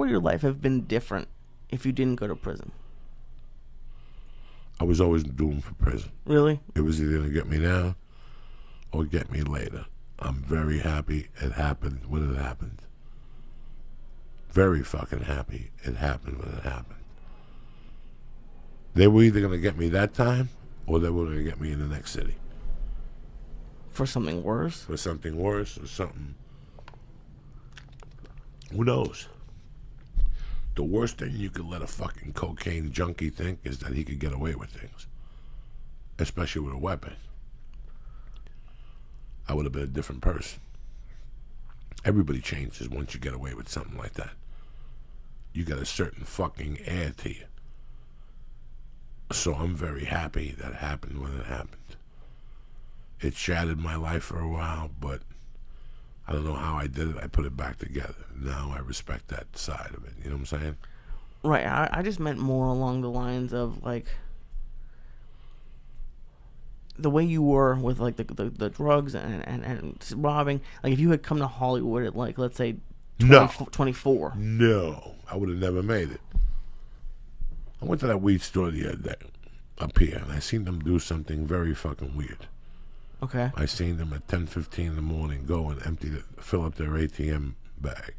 would your life have been different if you didn't go to prison? I was always doomed for prison. Really? It was either going to get me now or get me later. I'm very happy it happened when it happened. Very fucking happy it happened when it happened. They were either going to get me that time or they were going to get me in the next city. For something worse? For something worse or something. Who knows? The worst thing you could let a fucking cocaine junkie think is that he could get away with things. Especially with a weapon. I would have been a different person. Everybody changes once you get away with something like that. You got a certain fucking air to you. So I'm very happy that happened when it happened. It shattered my life for a while, but I don't know how I did it. I put it back together. Now I respect that side of it. You know what I'm saying? Right. I just meant more along the lines of, like, the way you were with, like, the drugs and robbing. Like, if you had come to Hollywood at, like, let's say 24. No. I would have never made it. I went to that weed store the other day up here, and I seen them do something very fucking weird. Okay. I seen them at 10:15 in the morning go and fill up their ATM bag.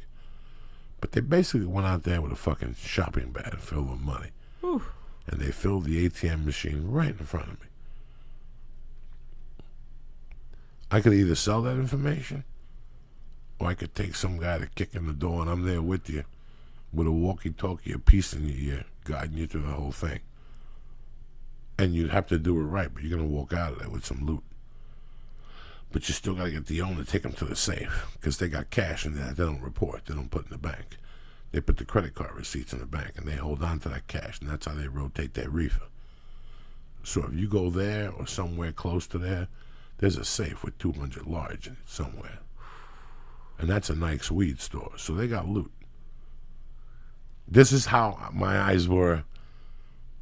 But they basically went out there with a fucking shopping bag filled with money. Whew. And they filled the ATM machine right in front of me. I could either sell that information or I could take some guy to kick in the door and I'm there with you with a walkie-talkie, a piece in your ear, guiding you through the whole thing. And you'd have to do it right, but you're going to walk out of there with some loot. But you still got to get the owner to take them to the safe because they got cash in there they don't report. They don't put in the bank. They put the credit card receipts in the bank and they hold on to that cash, and that's how they rotate their reefer. So if you go there or somewhere close to there, there's a safe with 200 large in it somewhere. And that's a nice weed store. So they got loot. This is how my eyes were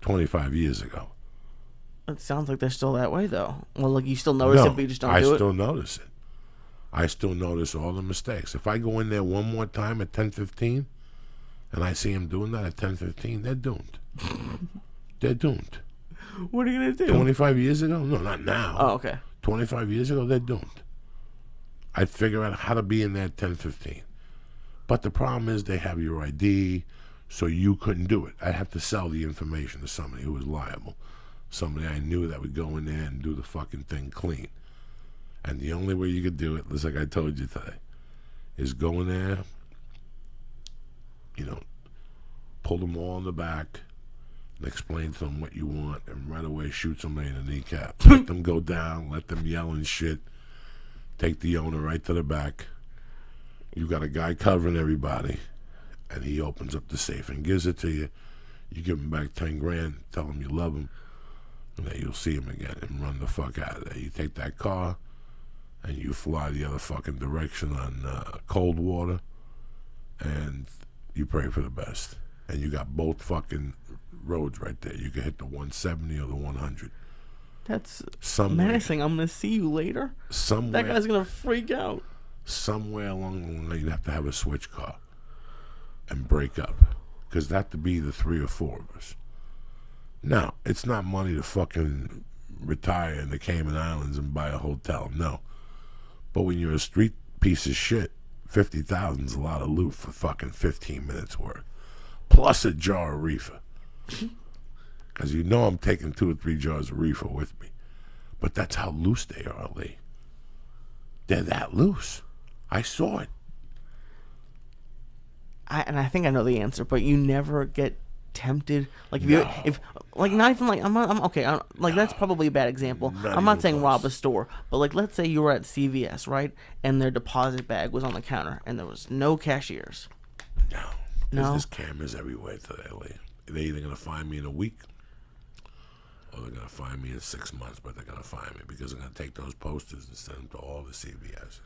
25 years ago. It sounds like they're still that way, though. Well, like, you still notice it, but you just don't do it? I still notice it. I still notice all the mistakes. If I go in there one more time at 10:15 and I see them doing that at 10:15, they're doomed. They're doomed. What are you going to do? 25 years ago? No, not now. Oh, okay. 25 years ago, they're doomed. I'd figure out how to be in there at 10:15. But the problem is they have your ID, so you couldn't do it. I'd have to sell the information to somebody who was liable. Somebody I knew that would go in there and do the fucking thing clean. And the only way you could do it, just like I told you today, is go in there, pull them all in the back and explain to them what you want and right away shoot somebody in the kneecap. Let them go down, let them yell and shit. Take the owner right to the back. You got a guy covering everybody, and he opens up the safe and gives it to you. You give him back 10 grand, tell him you love him, and then you'll see him again and run the fuck out of there. You take that car and you fly the other fucking direction on cold water, and you pray for the best. And you got both fucking roads right there. You can hit the 170 or the 100. That's menacing. I'm going to see you later. That guy's going to freak out. Somewhere along the line, you'd have to have a switch car and break up, because that to be the 3 or 4 of us. Now, it's not money to fucking retire in the Cayman Islands and buy a hotel, no. But when you're a street piece of shit, 50,000's a lot of loot for fucking 15 minutes work. Plus a jar of reefer. Because I'm taking 2 or 3 jars of reefer with me. But that's how loose they are, Lee. They're that loose. I saw it. I think I know the answer, but you never get tempted. Like, that's probably a bad example. I'm not saying rob a store, but like, let's say you were at CVS, right? And their deposit bag was on the counter and there was no cashiers. No. There's cameras everywhere today, Lee. They're either going to find me in a week or they're going to find me in 6 months, but they're going to find me because they're going to take those posters and send them to all the CVS's.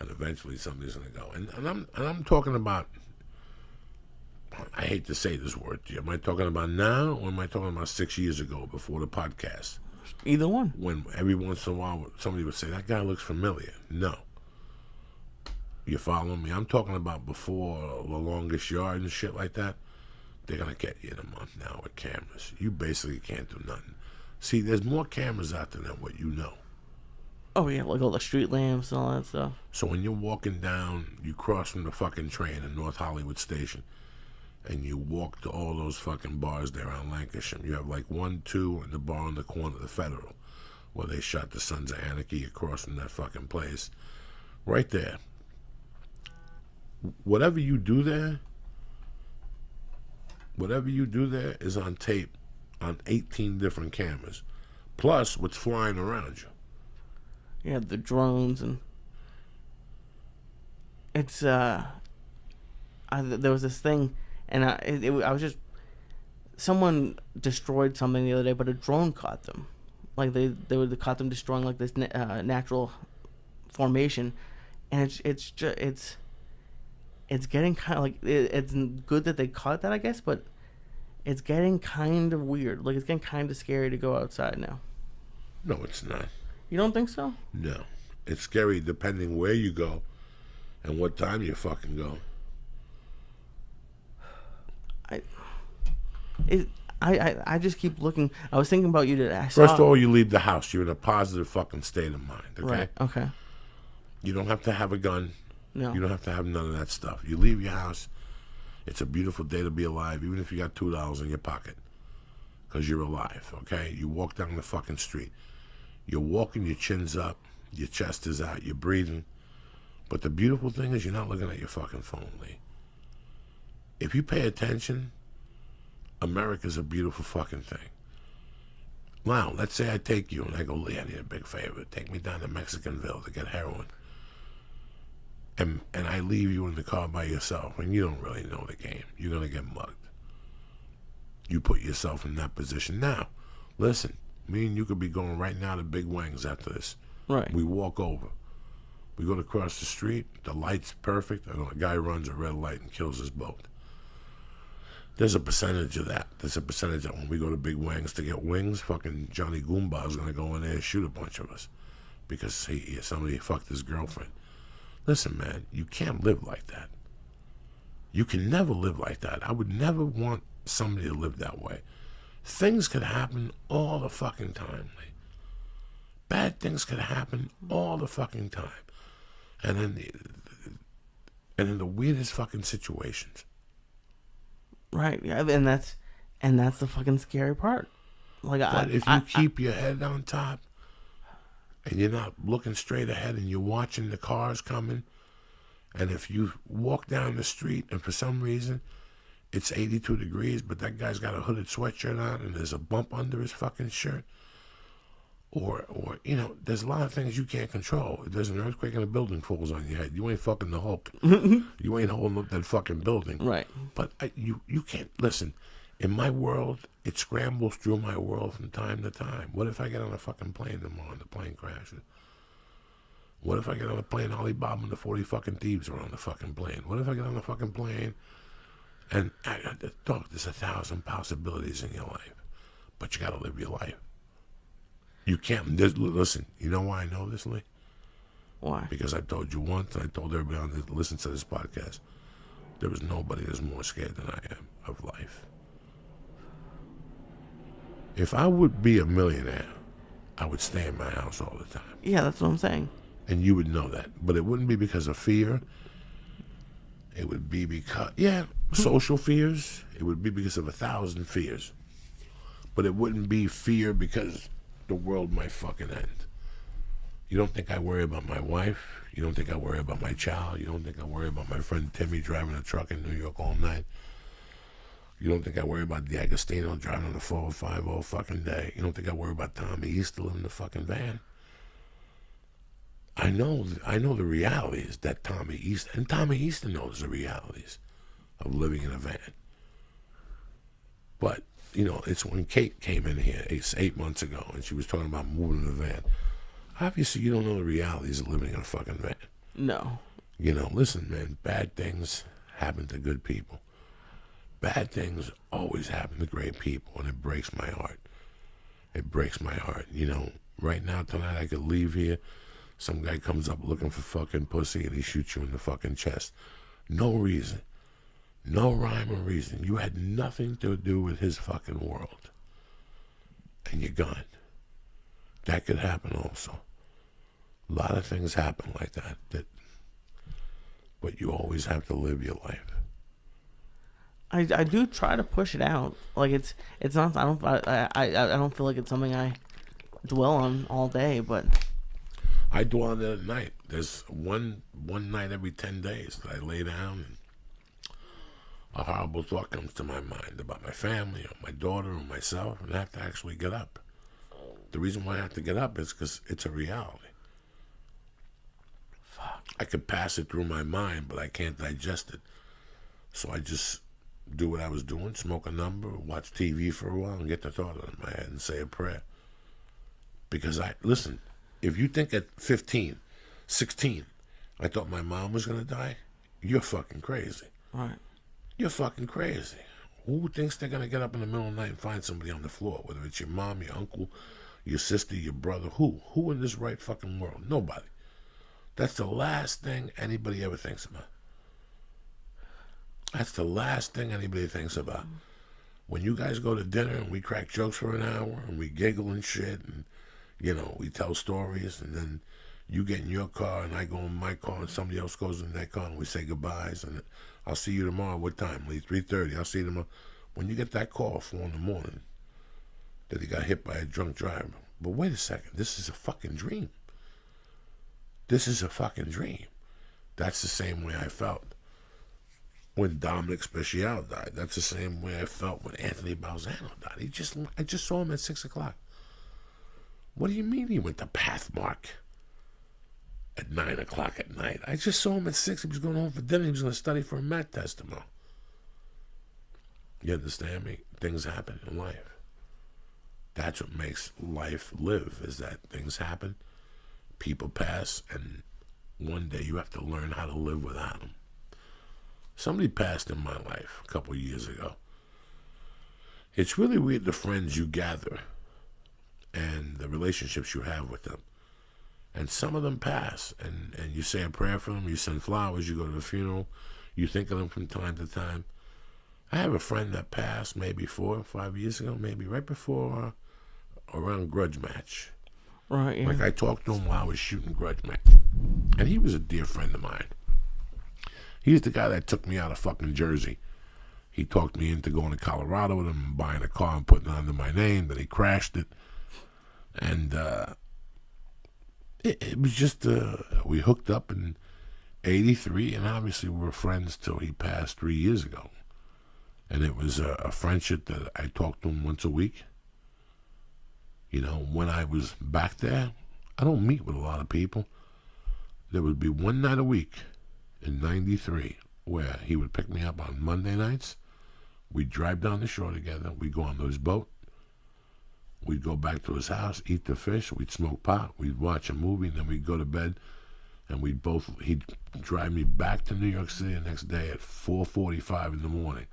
And eventually somebody's going to go. And I'm talking about, I hate to say this word to you. Am I talking about now or am I talking about 6 years ago before the podcast? Either one. When every once in a while somebody would say, that guy looks familiar. No. You follow me? I'm talking about before the longest yard and shit like that. They're going to get you in a month now with cameras. You basically can't do nothing. See, there's more cameras out there than what you know. Oh, yeah, like all the street lamps and all that stuff. So when you're walking down, you cross from the fucking train in North Hollywood Station, and you walk to all those fucking bars there on Lancashire. You have like 1, 2, and the bar on the corner of the Federal, where they shot the Sons of Anarchy across from that fucking place. Right there. Whatever you do there is on tape on 18 different cameras, plus what's flying around you. Yeah, the drones and it's there was this thing, and I was just someone destroyed something the other day, but a drone caught them. Like they caught them destroying like this natural formation, and it's getting kind of like it's good that they caught that, I guess, but it's getting kind of weird. Like it's getting kind of scary to go outside now. No, it's not. You don't think so? No, it's scary depending where you go and what time you fucking go. I just keep looking. I was thinking about you today. First of all, you leave the house. You're in a positive fucking state of mind. Okay. Right. Okay. You don't have to have a gun. No. You don't have to have none of that stuff. You leave your house. It's a beautiful day to be alive, even if you got $2 in your pocket, because you're alive. Okay. You walk down the fucking street. You're walking, your chin's up, your chest is out, you're breathing. But the beautiful thing is you're not looking at your fucking phone, Lee. If you pay attention, America's a beautiful fucking thing. Now, let's say I take you and I go, Lee, I need a big favor. Take me down to Mexicanville to get heroin. And I leave you in the car by yourself, and you don't really know the game. You're going to get mugged. You put yourself in that position. Now, listen. Me and you could be going right now to Big Wang's after this. Right. We walk over. We go to cross the street. The light's perfect. And a guy runs a red light and kills his boat. There's a percentage of that. There's a percentage that when we go to Big Wang's to get wings, fucking Johnny Goomba is going to go in there and shoot a bunch of us because somebody fucked his girlfriend. Listen, man, you can't live like that. You can never live like that. I would never want somebody to live that way. Things could happen all the fucking time. Bad things could happen all the fucking time. And in the weirdest fucking situations. Right. Yeah, and that's the fucking scary part. Like, but if you keep your head on top and you're not looking straight ahead and you're watching the cars coming, and if you walk down the street and for some reason it's 82 degrees, but that guy's got a hooded sweatshirt on and there's a bump under his fucking shirt. Or there's a lot of things you can't control. If there's an earthquake and a building falls on your head, you ain't fucking the Hulk. You ain't holding up that fucking building. Right. But you can't, listen, in my world, it scrambles through my world from time to time. What if I get on a fucking plane tomorrow and the plane crashes? What if I get on a plane, Alibaba and the 40 fucking thieves are on the fucking plane? What if I get on a fucking plane and, dog, there's 1,000 possibilities in your life. But you got to live your life. You can't, listen, you know why I know this, Lee? Why? Because I told you once, and I told everybody that listens to this podcast, there is nobody that's more scared than I am of life. If I would be a millionaire, I would stay in my house all the time. Yeah, that's what I'm saying. And you would know that. But it wouldn't be because of fear. It would be because, social fears. It would be because of 1,000 fears. But it wouldn't be fear because the world might fucking end. You don't think I worry about my wife? You don't think I worry about my child? You don't think I worry about my friend Timmy driving a truck in New York all night? You don't think I worry about D'Agostino driving on the 405 all fucking day? You don't think I worry about Tommy East living in the fucking van? I know the realities that Tommy Easton knows the realities of living in a van. But, it's when Kate came in here 8 months ago and she was talking about moving in a van. Obviously, you don't know the realities of living in a fucking van. No. Listen, man, bad things happen to good people. Bad things always happen to great people, and it breaks my heart. It breaks my heart. Right now, tonight, I could leave here, Some guy comes up looking for fucking pussy and he shoots you in the fucking chest. No reason. No rhyme or reason. You had nothing to do with his fucking world. And you're gone. That could happen also. A lot of things happen like that. But you always have to live your life. I do try to push it out. Like it's not. I don't feel like it's something I dwell on all day. But I dwell on it at night. There's one night every 10 days that I lay down and a horrible thought comes to my mind about my family or my daughter or myself, and I have to actually get up. The reason why I have to get up is because it's a reality. fuck. I could pass it through my mind, but I can't digest it. So I just do what I was doing, smoke a number, watch TV for a while, and get the thought out of my head and say a prayer. Because listen, if you think at 15, 16, I thought my mom was going to die, you're fucking crazy. Right. You're fucking crazy. Who thinks they're going to get up in the middle of the night and find somebody on the floor? Whether it's your mom, your uncle, your sister, your brother. Who? Who in this right fucking world? Nobody. That's the last thing anybody ever thinks about. That's the last thing anybody thinks about. When you guys go to dinner and we crack jokes for an hour and we giggle and shit and, we tell stories, and then you get in your car and I go in my car and somebody else goes in their car and we say goodbyes and I'll see you tomorrow. What time? 3:30. I'll see you tomorrow. When you get that call 4 in the morning that he got hit by a drunk driver. But wait a second. This is a fucking dream. This is a fucking dream. That's the same way I felt when Dominic Special died. That's the same way I felt when Anthony Balzano died. I just saw him at 6 o'clock. What do you mean he went to Pathmark at 9 o'clock at night? I just saw him at 6. He was going home for dinner. He was going to study for a math test tomorrow. You understand me? Things happen in life. That's what makes life live, is that things happen, people pass, and one day you have to learn how to live without them. Somebody passed in my life a couple of years ago. It's really weird, the friends you gather and the relationships you have with them. And some of them pass, and you say a prayer for them, you send flowers, you go to the funeral, you think of them from time to time. I have a friend that passed maybe 4 or 5 years ago, maybe right before, around Grudge Match. Right, yeah. Like I talked to him while I was shooting Grudge Match. And he was a dear friend of mine. He's the guy that took me out of fucking Jersey. He talked me into going to Colorado with him and buying a car and putting it under my name. Then he crashed it. And it was just, we hooked up in 83, and obviously we were friends till he passed 3 years ago. And it was a friendship that I talked to him once a week. When I was back there, I don't meet with a lot of people. There would be one night a week in 93 where he would pick me up on Monday nights. We'd drive down the shore together. We'd go on his boat. We'd go back to his house, eat the fish. We'd smoke pot. We'd watch a movie, and then we'd go to bed. And he'd drive me back to New York City the next day at 4:45 in the morning.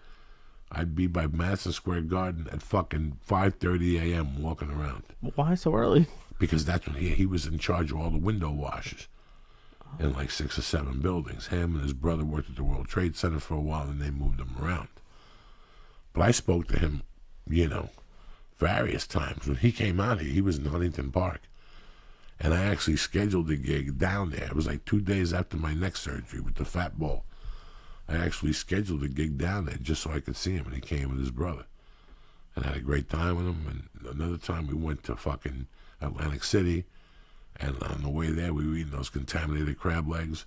I'd be by Madison Square Garden at fucking 5:30 a.m. walking around. Why so early? Because that's when he was in charge of all the window washers in like 6 or 7 buildings. Him and his brother worked at the World Trade Center for a while, and they moved him around. But I spoke to him, various times. When he came out here, he was in Huntington Park. And I actually scheduled a gig down there. It was like 2 days after my neck surgery with the fat ball. I actually scheduled a gig down there just so I could see him, and he came with his brother. And I had a great time with him. And another time we went to fucking Atlantic City, and on the way there we were eating those contaminated crab legs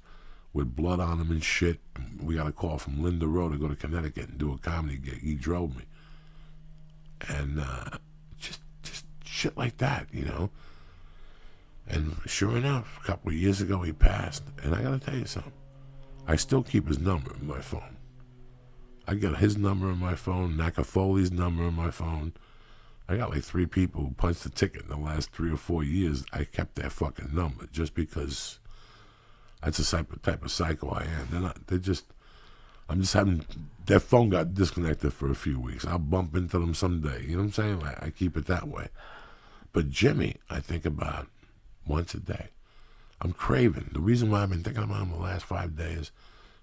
with blood on them and shit. And we got a call from Linda Rowe to go to Connecticut and do a comedy gig. He drove me. And just shit like that, And sure enough, a couple of years ago he passed. And I got to tell you something. I still keep his number in my phone. I got his number in my phone, Nakafoley's number in my phone. I got like 3 people who punched the ticket in the last 3 or 4 years. I kept their fucking number just because that's the type of psycho I am. I'm just having, their phone got disconnected for a few weeks. I'll bump into them someday. You know what I'm saying? I keep it that way. But Jimmy, I think about once a day. I'm craving. The reason why I've been thinking about him the last 5 days,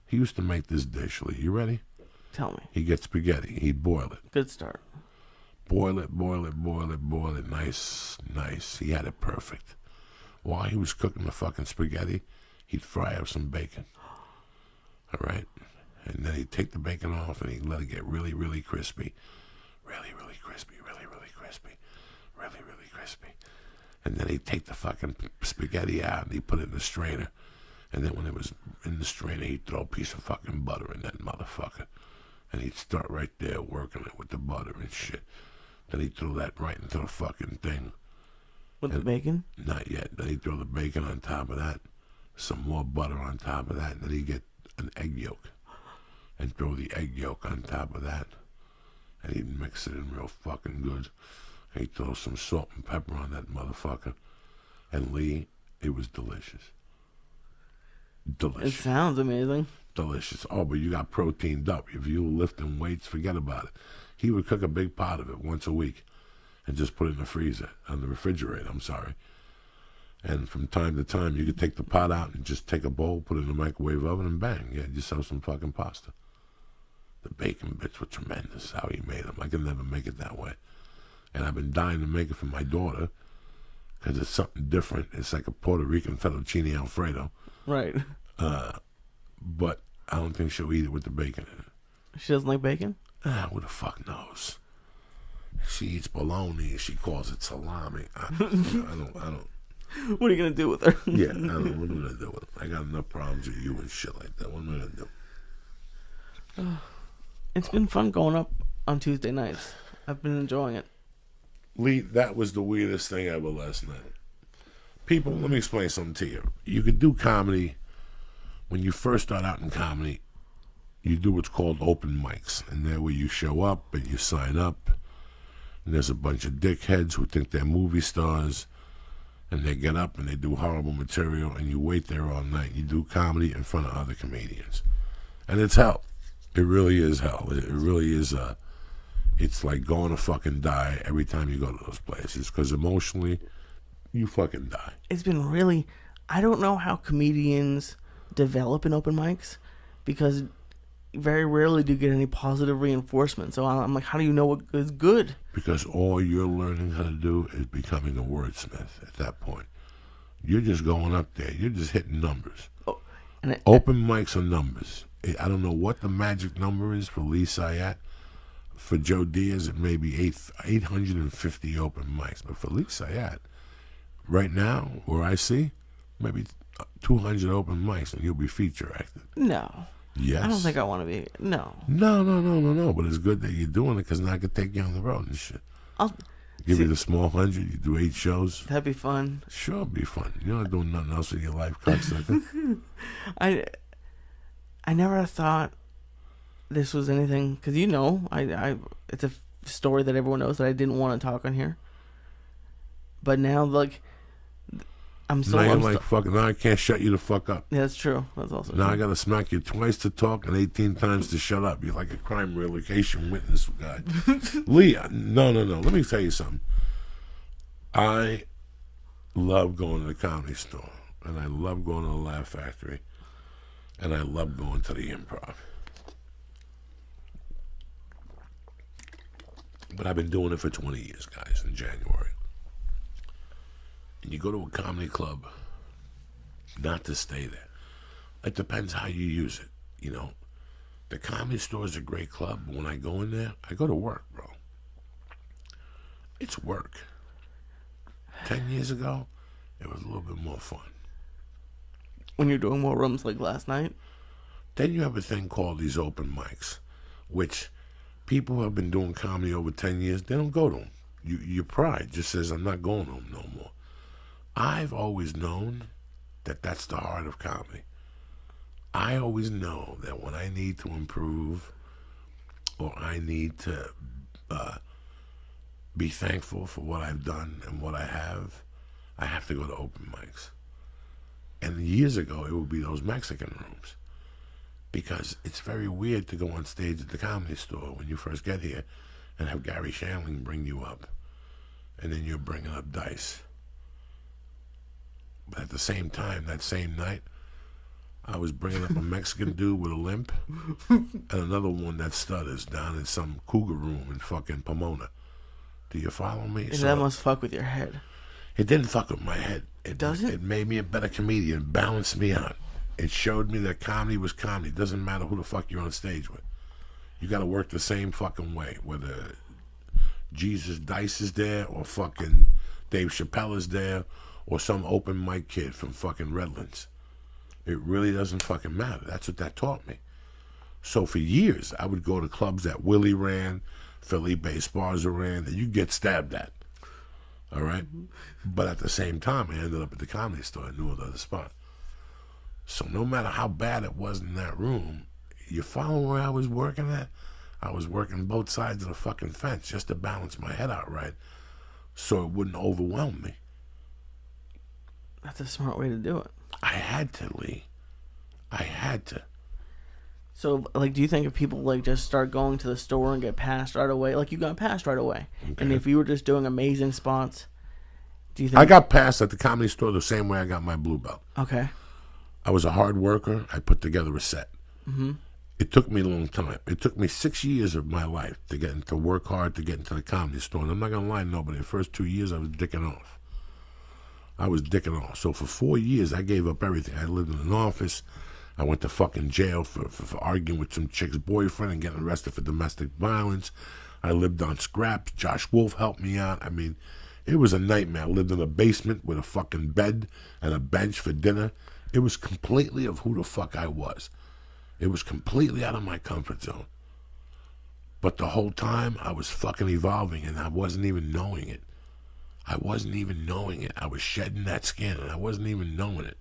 he used to make this dish, Lee. You ready? Tell me. He'd get spaghetti. He'd boil it. Good start. Boil it. Nice. He had it perfect. While he was cooking the fucking spaghetti, he'd fry up some bacon. All right? And then he'd take the bacon off and he'd let it get really, really crispy. Really, really crispy. And then he'd take the fucking spaghetti out and he'd put it in the strainer. And then when it was in the strainer, he'd throw a piece of fucking butter in that motherfucker. And he'd start right there working it with the butter and shit. Then he'd throw that right into the fucking thing. With the bacon? Not yet. Then he'd throw the bacon on top of that. Some more butter on top of that. And then he'd get an egg yolk. And throw the egg yolk on top of that. And he'd mix it in real fucking good. And he'd throw some salt and pepper on that motherfucker. And Lee, it was delicious. Delicious. It sounds amazing. Delicious. Oh, but you got proteined up. If you were lifting weights, forget about it. He would cook a big pot of it once a week and just put it in the freezer, on the refrigerator, I'm sorry. And from time to time, you could take the pot out and just take a bowl, put it in the microwave oven, and bang, you had yourself some fucking pasta. The bacon bits were tremendous, how he made them. I could never make it that way. And I've been dying to make it for my daughter because it's something different. It's like a Puerto Rican fettuccine Alfredo. Right. But I don't think she'll eat it with the bacon in it. She doesn't like bacon? Who the fuck knows? She eats bologna. She calls it salami. I don't. What are you going to do with her? Yeah, I don't know. What am I going to do with her? I got enough problems with you and shit like that. What am I going to do? It's been fun going up on Tuesday nights. I've been enjoying it. Lee, that was the weirdest thing ever last night. People, let me explain something to you. You could do comedy. When you first start out in comedy, you do what's called open mics. And there where you show up and you sign up. And there's a bunch of dickheads who think they're movie stars. And they get up and they do horrible material. And you wait there all night. You do comedy in front of other comedians. And it's hell. It really is hell. It really is it's like going to fucking die every time you go to those places. Because emotionally, you fucking die. It's been really... I don't know how comedians develop in open mics because very rarely do you get any positive reinforcement. So I'm like, how do you know what is good? Because all you're learning how to do is becoming a wordsmith at that point. You're just going up there. You're just hitting numbers. Oh, open mics are numbers. I don't know what the magic number is for Lee Sayat. For Joe Diaz, it may be 850 open mics. But for Lee Sayat, right now, where I see, maybe 200 open mics and you'll be feature acted. No. Yes. I don't think I want to be. No. No. But it's good that you're doing it because now I can take you on the road and shit. I'll give you the small 100. You do 8 shows. That'd be fun. Sure, it'll be fun. You're not doing nothing else in your life, cocksucker. I never thought this was anything because it's a story that everyone knows that I didn't want to talk on here. But now, like, I'm so. Now I can't shut you the fuck up. Yeah, that's true. That's also now true. I gotta smack you twice to talk and 18 times to shut up. You're like a crime relocation witness guy. Lee, no. Let me tell you something. I love going to the Comedy Store, and I love going to the Laugh Factory, and I love going to the Improv. But I've been doing it for 20 years, guys, in January. And you go to a comedy club, not to stay there. It depends how you use it, you know. The Comedy Store is a great club, but when I go in there, I go to work, bro. It's work. 10 years ago, it was a little bit more fun. When you're doing more rooms like last night? Then you have a thing called these open mics, which people who have been doing comedy over 10 years, they don't go to them. Your pride just says, I'm not going to them no more. I've always known that that's the heart of comedy. I always know that when I need to improve or I need to be thankful for what I've done and what I have to go to open mics. And years ago, it would be those Mexican rooms. Because it's very weird to go on stage at the Comedy Store when you first get here and have Gary Shandling bring you up. And then you're bringing up Dice. But at the same time, that same night, I was bringing up a Mexican dude with a limp and another one that stutters down in some cougar room in fucking Pomona. Do you follow me? And that must fuck with your head. It didn't fuck with my head. It doesn't? It made me a better comedian, balanced me out. It showed me that comedy was comedy. It doesn't matter who the fuck you're on stage with. You got to work the same fucking way, whether Jesus Dice is there or fucking Dave Chappelle is there or some open mic kid from fucking Redlands. It really doesn't fucking matter. That's what that taught me. So for years, I would go to clubs that Willie ran, Felipe Esparza ran, that you get stabbed at. All right? But at the same time, I ended up at the Comedy Store in no other spot. So no matter how bad it was in that room, you follow where I was working at? I was working both sides of the fucking fence just to balance my head out right so it wouldn't overwhelm me. That's a smart way to do it. I had to, Lee. I had to. So, like, do you think if people, like, just start going to the store and get passed right away, like you got passed right away, and if you were just doing amazing spots, do you think... I got passed at the Comedy Store the same way I got my blue belt. Okay. I was a hard worker. I put together a set. Mm-hmm. It took me a long time. It took me 6 years of my life to work hard to get into the Comedy Store. And I'm not going to lie to nobody. The first 2 years, I was dicking off. So for 4 years, I gave up everything. I lived in an office. I went to fucking jail for arguing with some chick's boyfriend and getting arrested for domestic violence. I lived on scraps. Josh Wolf helped me out. I mean, it was a nightmare. I lived in a basement with a fucking bed and a bench for dinner. It was completely of who the fuck I was. It was completely out of my comfort zone. But the whole time, I was fucking evolving, and I wasn't even knowing it. I wasn't even knowing it. I was shedding that skin, and I wasn't even knowing it.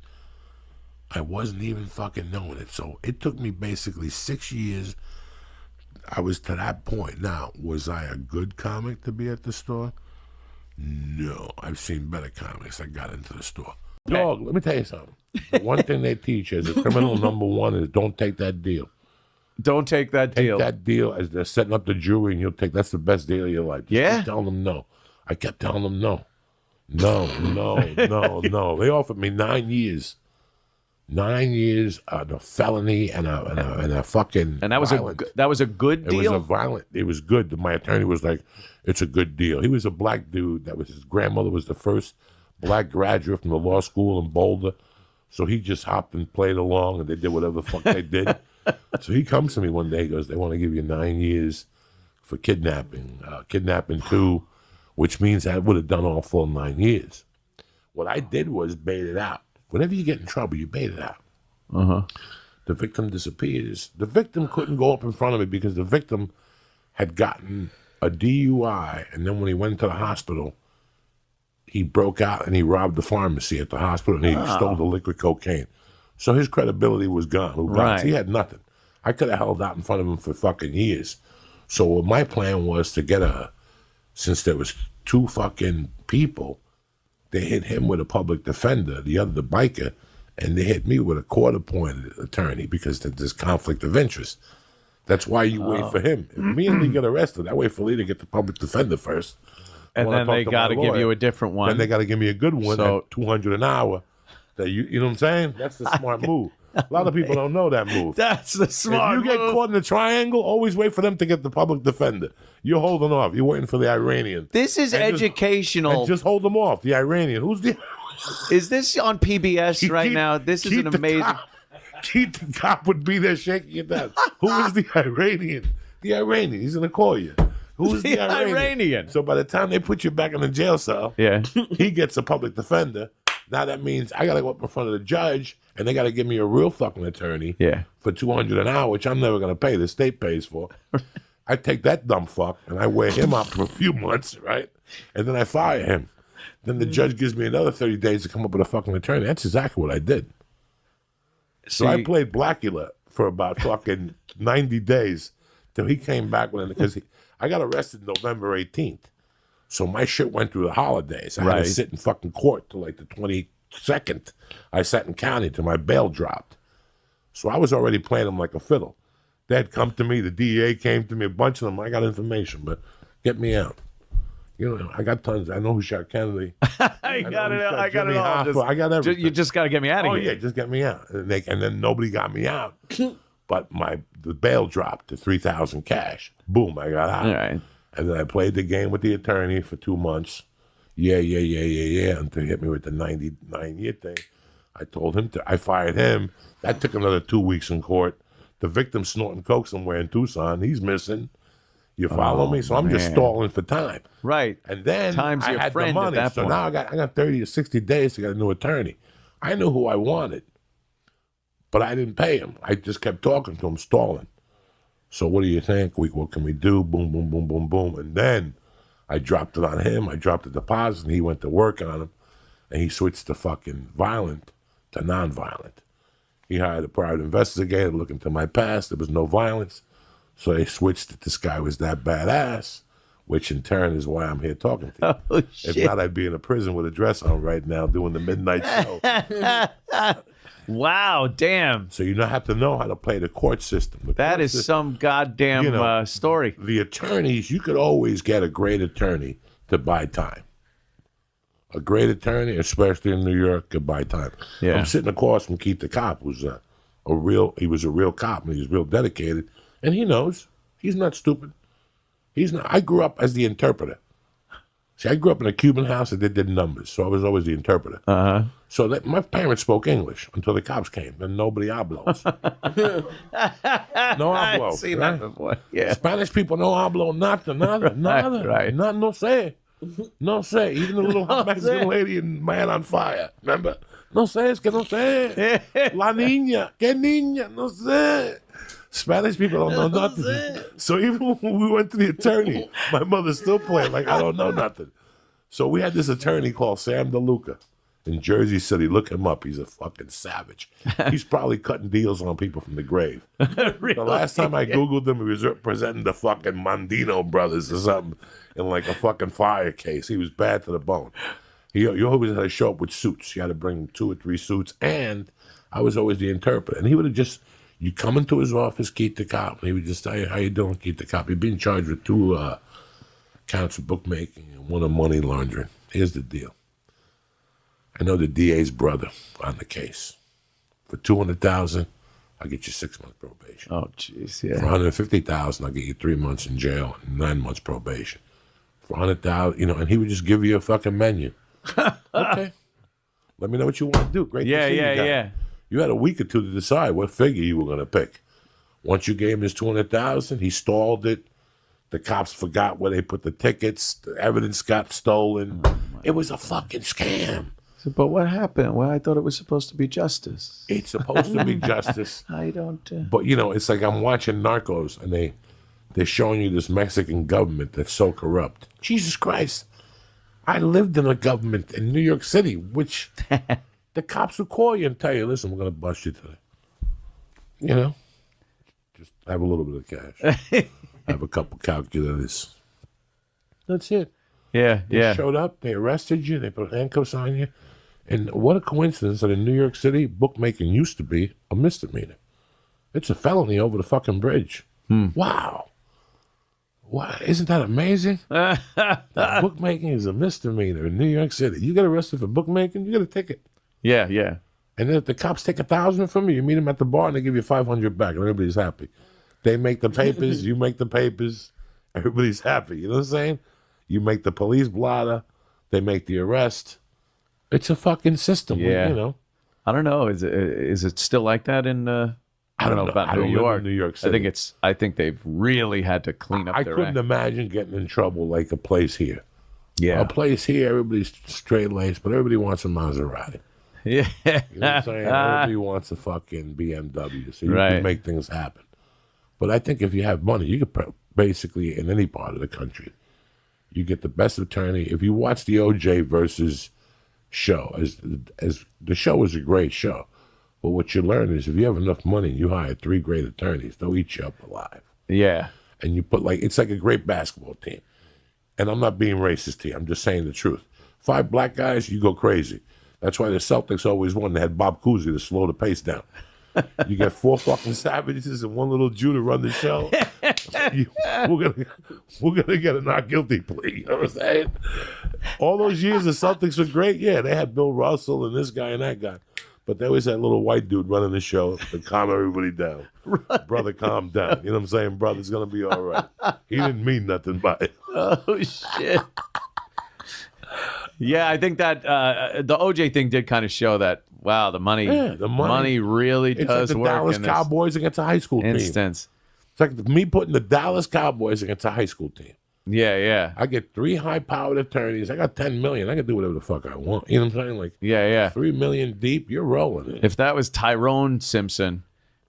I wasn't even fucking knowing it. So it took me basically 6 years. I was to that point. Now, was I a good comic to be at the store? No. I've seen better comics that got into the store. Dog, let me tell you something. The one thing they teach as a criminal number one is don't take that deal. Don't take that deal. Take that deal as they're setting up the jury, and you'll take. That's the best deal of your life. Just keep telling them no. I kept telling them no. No. They offered me 9 years. 9 years, the felony and a fucking. And that was a good deal. It was a violent. It was good. My attorney was like, "It's a good deal." He was a black dude. His grandmother was the first black graduate from the law school in Boulder. So he just hopped and played along, and they did whatever the fuck they did. So he comes to me one day, he goes, they want to give you 9 years for kidnapping. Kidnapping 2, which means I would have done all full 9 years. What I did was bait it out. Whenever you get in trouble, you bait it out. Uh-huh. The victim disappears. The victim couldn't go up in front of me because the victim had gotten a DUI, and then when he went to the hospital, he broke out and he robbed the pharmacy at the hospital and he stole the liquid cocaine. So his credibility was gone. Right. He had nothing. I could have held out in front of him for fucking years. So my plan was to since there was 2 fucking people, they hit him with a public defender, the other, the biker, and they hit me with a court-appointed attorney because there's conflict of interest. That's why you wait for him. If me and Lee get arrested, I wait for Lee to get the public defender first. And then they got to give you a different one. Then they got to give me a good one at $200 an hour. That you know what I'm saying? That's the smart move. A lot of people don't know that move. That's the smart move. If you get caught in a triangle, always wait for them to get the public defender. You're holding off. You're waiting for the Iranian. This is educational. Just hold them off. The Iranian. Who's the... Is this on PBS right now? This is an amazing... Keith the cop would be there shaking your head. Who is the Iranian? The Iranian. He's going to call you. Who's the Iranian? So by the time they put you back in the jail cell, he gets a public defender. Now that means I got to go up in front of the judge, and they got to give me a real fucking attorney for $200 an hour, which I'm never going to pay. The state pays for. I take that dumb fuck, and I wear him out for a few months, right? And then I fire him. Then the judge gives me another 30 days to come up with a fucking attorney. That's exactly what I did. So I played Blackula for about fucking 90 days till he came back with it because I got arrested November 18th. So my shit went through the holidays. I had to sit in fucking court till like the 22nd. I sat in county till my bail dropped. So I was already playing them like a fiddle. They had come to me. The DEA came to me. A bunch of them. I got information, but get me out. You know, I got tons. I know who shot Kennedy. I got it. who shot I got Jimmy it all. Hoffa. I got everything. You just got to get me out of Oh here. yeah, just get me out. And then nobody got me out. But the bail dropped to $3,000 cash. Boom, I got out. All right. And then I played the game with the attorney for 2 months. Yeah, until he hit me with the 99-year thing. I told him I fired him. That took another 2 weeks in court. The victim snorting coke somewhere in Tucson. He's missing. You follow me? So I'm just stalling for time. Right. And then Time's I your had friend the at money. that So point. now I got 30 to 60 days to get a new attorney. I knew who I wanted, but I didn't pay him. I just kept talking to him, stalling. So what do you think? What can we do? Boom, boom, boom, boom, boom. And then I dropped it on him. I dropped the deposit, and he went to work on him, and he switched to fucking violent to non-violent. He hired a private investigator to look into my past. There was no violence. So they switched that this guy was that badass, which in turn is why I'm here talking to you. Oh, If shit. not, I'd be in a prison with a dress on right now doing the midnight show. Wow, damn. So you have to know how to play the court system. The That court is system, some goddamn you know, story. the attorneys, you could always get a great attorney to buy time. A great attorney, especially in New York, could buy time. Yeah. I'm sitting across from Keith the cop, who's he was a real cop, and he was real dedicated, and he knows. He's not stupid. He's not. I grew up as the interpreter. See, I grew up in a Cuban house that they did numbers, so I was always the interpreter. Uh-huh. So my parents spoke English until the cops came, and nobody hablos. No hablo. I've seen right? that before. Yeah. Spanish people no hablo nada, nada, right. Not, no sé. No sé. Even the little Mexican lady in Man on Fire, remember? No sé, es que no sé. La niña, que niña, no sé. Spanish people don't know nothing. So even when we went to the attorney, my mother still playing like I don't know nothing. So we had this attorney called Sam DeLuca in Jersey City. Look him up. He's a fucking savage. He's probably cutting deals on people from the grave. Really? The last time I Googled him, he was representing the fucking Mondino brothers or something in like a fucking fire case. He was bad to the bone. You always had to show up with suits. You had to bring 2 or 3 suits. And I was always the interpreter. And he would have just, you come into his office, Keith the cop, and he would just say, how you doing, Keith the cop? He'd been charged with 2 counts of bookmaking and 1 of money laundering. Here's the deal. I know the DA's brother on the case. For $200,000, I'll get you 6 months probation. Oh, jeez, For yeah. $150,000, I'll get you 3 months in jail and 9 months probation. For $100,000, and he would just give you a fucking menu. Okay. Let me know what you want to do. Great Yeah, to see you guys. yeah. You had a week or 2 to decide what figure you were going to pick. Once you gave him his $200,000, he stalled it. The cops forgot where they put the tickets. The evidence got stolen. It was a fucking scam. So, but what happened? Well, I thought it was supposed to be justice. It's supposed to be justice. I don't. But, it's like I'm watching Narcos, and they're showing you this Mexican government that's so corrupt. Jesus Christ. I lived in a government in New York City, which the cops will call you and tell you, listen, we're going to bust you today. Just have a little bit of cash. Have a couple calculators. That's it. Yeah, They yeah. showed up, they arrested you, they put handcuffs on you. And what a coincidence that in New York City, bookmaking used to be a misdemeanor. It's a felony over the fucking bridge. Wow. Isn't that amazing? That bookmaking is a misdemeanor in New York City. You get arrested for bookmaking, you get a ticket. Yeah, yeah. And then if the cops take $1,000 from you, you meet them at the bar and they give you $500 back, and everybody's happy. They make the papers, you make the papers, everybody's happy. You know what I'm saying? You make the police blotter, they make the arrest. It's a fucking system. Yeah. I don't know. Is it still like that in? I don't know about I New don't live York. in New York City. I think they've really had to clean up I their couldn't act. imagine getting in trouble like a place here. Yeah. A place here, everybody's straight laced, but everybody wants a Maserati. Yeah. You know what I'm saying? Everybody wants a fucking BMW, so you Right. can make things happen. But I think if you have money, you could basically in any part of the country, you get the best attorney. If you watch the OJ versus show, as the show is a great show, but what you learn is if you have enough money, you hire 3 great attorneys, they'll eat you up alive. Yeah. And you put it's like a great basketball team. And I'm not being racist here. I'm just saying the truth. 5 black guys, you go crazy. That's why the Celtics always won. They had Bob Cousy to slow the pace down. You get 4 fucking savages and 1 little Jew to run the show. We're gonna get a not guilty plea. You know what I'm saying? All those years the Celtics were great. Yeah, they had Bill Russell and this guy and that guy. But they always had a little white dude running the show to calm everybody down. Right. Brother, calm down. You know what I'm saying? Brother's going to be all right. He didn't mean nothing by it. Oh, shit. Yeah, I think that the OJ thing did kind of show that, wow, the money really does work. It's like the Dallas Cowboys against a high school team. It's like me putting the Dallas Cowboys against a high school team. Yeah. I get 3 high-powered attorneys. I got $10 million. I can do whatever the fuck I want. You know what I'm saying? Like, yeah. $3 million deep, you're rolling it. If that was Tyrone Simpson,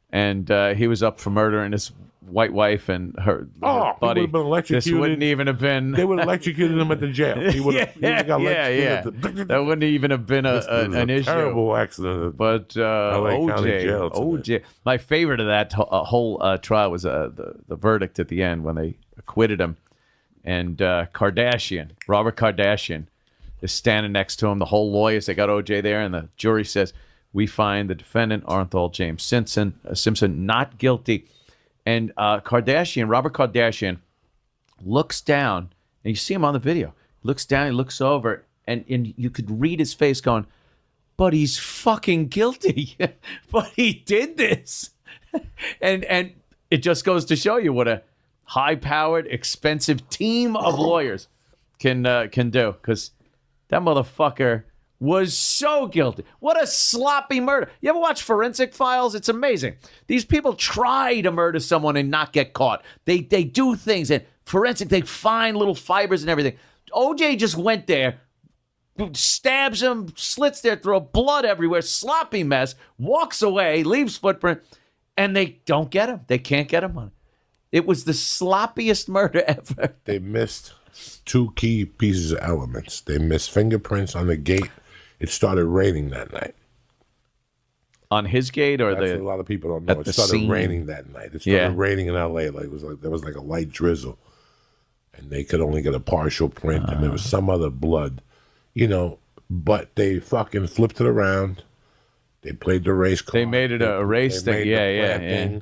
and he was up for murdering his white wife and her buddy, he would have been electrocuted. This wouldn't even have been. They would have electrocuted him at the jail. He would have got electrocuted. That wouldn't even have been an issue. Terrible accident. But OJ, my favorite of that whole trial was the verdict at the end when they acquitted him. And Robert Kardashian, is standing next to him. The whole lawyers, they got OJ there, and the jury says, we find the defendant, Arnold James Simpson, not guilty. And Robert Kardashian, looks down, and you see him on the video. Looks down, he looks over, and you could read his face going, but he's fucking guilty. But he did this. and it just goes to show you what a high-powered, expensive team of lawyers can do, because that motherfucker was so guilty. What a sloppy murder. You ever watch Forensic Files? It's amazing. These people try to murder someone and not get caught. They do things, and forensic, they find little fibers and everything. OJ just went there, stabs him, slits their throat, blood everywhere, sloppy mess, walks away, leaves footprint, and they don't get him. They can't get him on it. It was the sloppiest murder ever. They missed 2 key pieces of elements. They missed fingerprints on the gate. It started raining that night. On his gate, or That's what a lot of people don't know. It started raining that night. It started raining in L.A. There was like a light drizzle, and they could only get a partial print, and there was some other blood, But they fucking flipped it around. They played the race car. They made it a race thing. Yeah.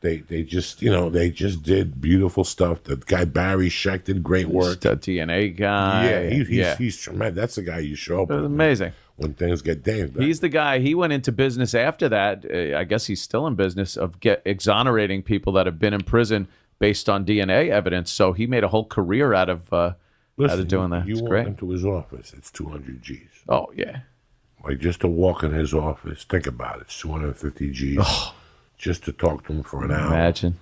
They just did beautiful stuff. The guy Barry Scheck did great work. The DNA guy. Yeah, he's tremendous. That's the guy you show up. It was amazing. When things get dangerous. He's the guy. He went into business after that. I guess he's still in business of exonerating people that have been in prison based on DNA evidence. So he made a whole career out of doing that. You it's walk great. into his office, it's 200 G's. Oh yeah. Like just to walk in his office, think about it. It's 250 G's. Oh. Just to talk to him for an hour. Imagine.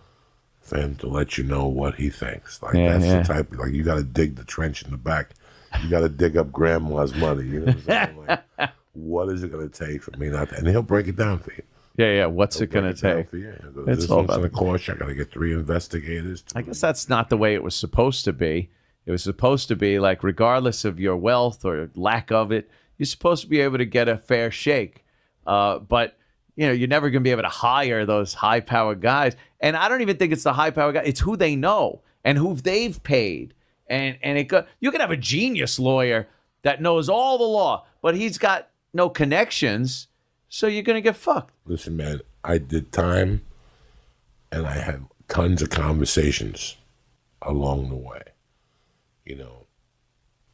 For him to let you know what he thinks. That's the type, you got to dig the trench in the back. You got to dig up grandma's money. You know what I'm saying? What is it going to take for me not to? And he'll break it down for you. Yeah. What's it going to take? It's all about the course. I got to get 3 investigators. I guess that's not the way it was supposed to be. It was supposed to be like, regardless of your wealth or lack of it, you're supposed to be able to get a fair shake. But you're never going to be able to hire those high-powered guys. And I don't even think it's the high-powered guy. It's who they know and who they've paid. And you can have a genius lawyer that knows all the law, but he's got no connections, so you're going to get fucked. Listen, man, I did time, and I had tons of conversations along the way.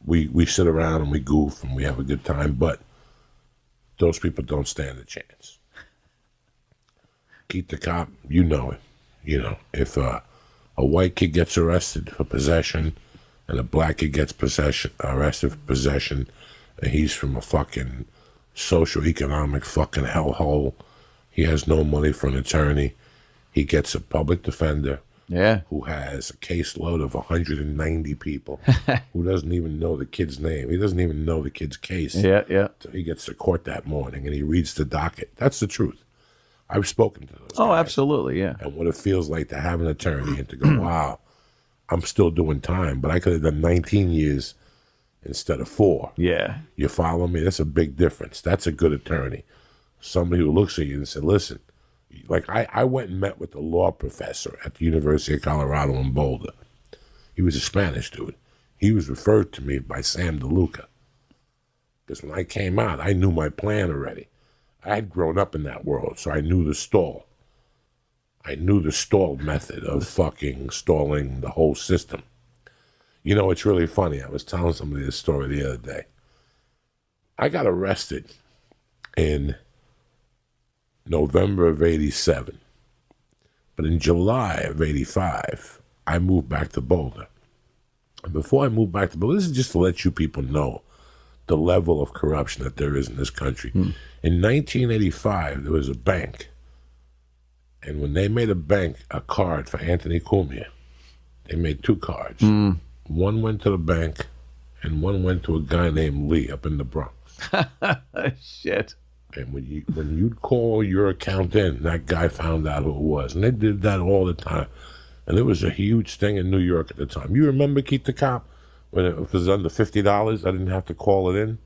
We sit around and we goof and we have a good time, but those people don't stand a chance. Keith the cop, you know it. If a white kid gets arrested for possession and a black kid gets arrested for possession, and he's from a fucking socioeconomic fucking hellhole, he has no money for an attorney, he gets a public defender who has a caseload of 190 people who doesn't even know the kid's name. He doesn't even know the kid's case. Yeah. So he gets to court that morning and he reads the docket. That's the truth. I've spoken to those guys. Oh, absolutely, yeah. And what it feels like to have an attorney and to go, wow, I'm still doing time, but I could have done 19 years instead of 4. Yeah. You follow me? That's a big difference. That's a good attorney. Somebody who looks at you and said, listen, like I went and met with the law professor at the University of Colorado in Boulder. He was a Spanish dude. He was referred to me by Sam DeLuca. Because when I came out, I knew my plan already. I had grown up in that world, so I knew the stall. I knew the stall method of fucking stalling the whole system. You know, it's really funny. I was telling somebody this story the other day. I got arrested in November of 87. But in July of 85, I moved back to Boulder. And before I moved back to Boulder, this is just to let you people know the level of corruption that there is in this country. In 1985, there was a bank. And when they made a card for Anthony Cumia, they made 2 cards. One went to the bank, and one went to a guy named Lee up in the Bronx. Shit. And when you'd call your account in, that guy found out who it was. And they did that all the time. And it was a huge thing in New York at the time. You remember, Keith the Cop, when it was under $50, I didn't have to call it in?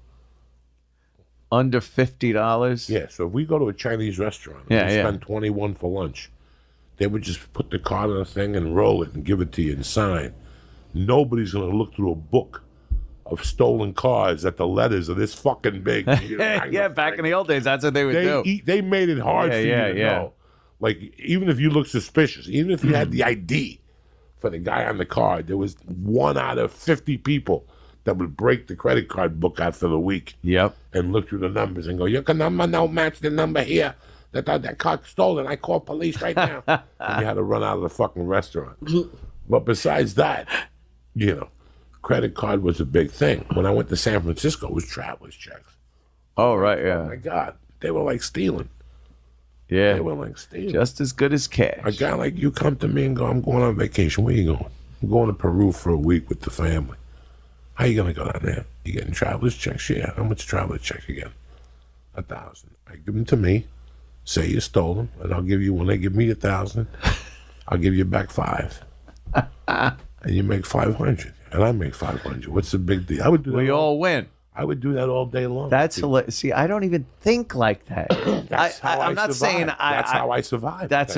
Under $50? Yeah, so if we go to a Chinese restaurant and we spend $21 for lunch, they would just put the card on a thing and roll it and give it to you and sign. Nobody's going to look through a book of stolen cards that the letters are this fucking big. Yeah, back in the old days, that's what they would do. They made it hard for you to know. Like, even if you look suspicious, even if you had the ID for the guy on the card, there was 1 out of 50 people that would break the credit card book out for the week. Yep. And look through the numbers and go, your number don't match the number here. That card's stolen. I call police right now. And you had to run out of the fucking restaurant. But besides that, you know, credit card was a big thing. When I went to San Francisco, it was traveler's checks. Oh, right, yeah. Oh, my God. They were like stealing. Yeah. They were like stealing. Just as good as cash. A guy like you come to me and go, I'm going on vacation. Where you going? I'm going to Peru for a week with the family. How you going to go down there? You getting traveler's checks? Yeah. How much traveler's checks you getting? 1,000. I give them to me. Say you stole them. And I'll give you, when they give me 1,000, I'll give you back 5. And you make 500. And I make 500. What's the big deal? I would do that. We all win. I would do that all day long. That's hilarious. See, I don't even think like that. That's how I'm not survive. saying That's how I survive. That's